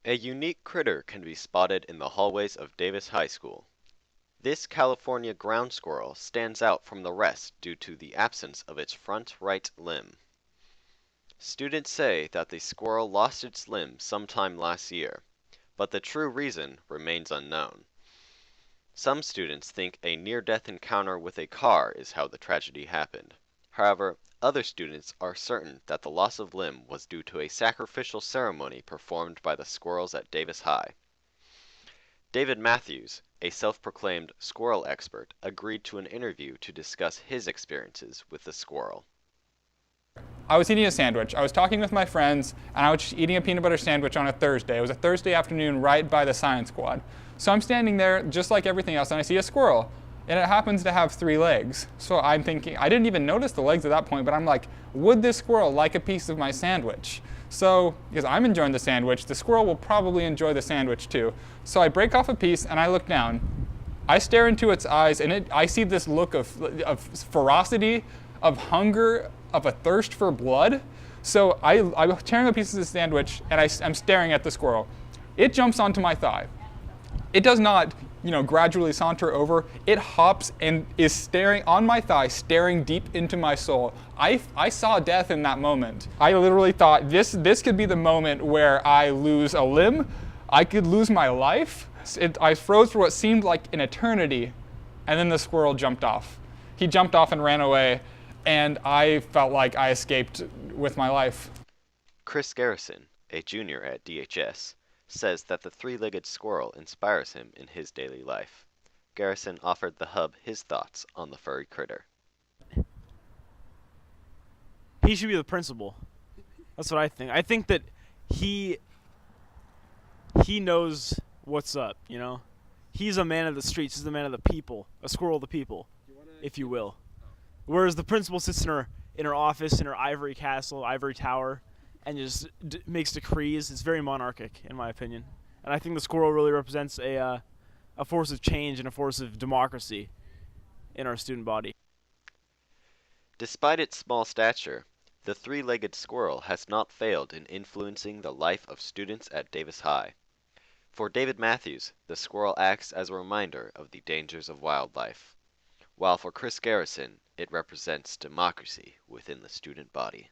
A unique critter can be spotted in the hallways of Davis High School. This California ground squirrel stands out from the rest due to the absence of its front right limb. Students say that the squirrel lost its limb sometime last year, but the true reason remains unknown. Some students think a near-death encounter with a car is how the tragedy happened. However, other students are certain that the loss of limb was due to a sacrificial ceremony performed by the squirrels at Davis High. David Mathews, a self-proclaimed squirrel expert, agreed to an interview to discuss his experiences with the squirrel. I was eating a sandwich. I was talking with my friends, and I was just eating a peanut butter sandwich on a Thursday. It was a Thursday afternoon right by the science quad. So I'm standing there just like everything else, and I see a squirrel. And it happens to have 3 legs. So I'm thinking, I didn't even notice the legs at that point, but I'm like, would this squirrel like a piece of my sandwich? So, because I'm enjoying the sandwich, the squirrel will probably enjoy the sandwich too. So I break off a piece and I look down. I stare into its eyes, and I see this look of ferocity, of hunger, of a thirst for blood. So I'm tearing a piece of the sandwich, and I'm staring at the squirrel. It jumps onto my thigh. It does not, gradually saunter over. It hops and is staring on my thigh, staring deep into my soul. I saw death in that moment. I literally thought this could be the moment where I lose a limb. I could lose my life. I froze for what seemed like an eternity, and then the squirrel jumped off. He jumped off and ran away, and I felt like I escaped with my life. Chris Garrison, a junior at DHS, says that the 3-legged squirrel inspires him in his daily life. Garrison offered the Hub his thoughts on the furry critter. He should be the principal. That's what I think. I think that he knows what's up, He's a man of the streets. He's a man of the people. A squirrel of the people, if you will. Whereas the principal sits in her office, in her ivory castle, ivory tower, and just makes decrees. It's very monarchic, in my opinion. And I think the squirrel really represents a force of change and a force of democracy in our student body. Despite its small stature, the 3-legged squirrel has not failed in influencing the life of students at Davis High. For David Mathews, the squirrel acts as a reminder of the dangers of wildlife, while for Chris Garrison, it represents democracy within the student body.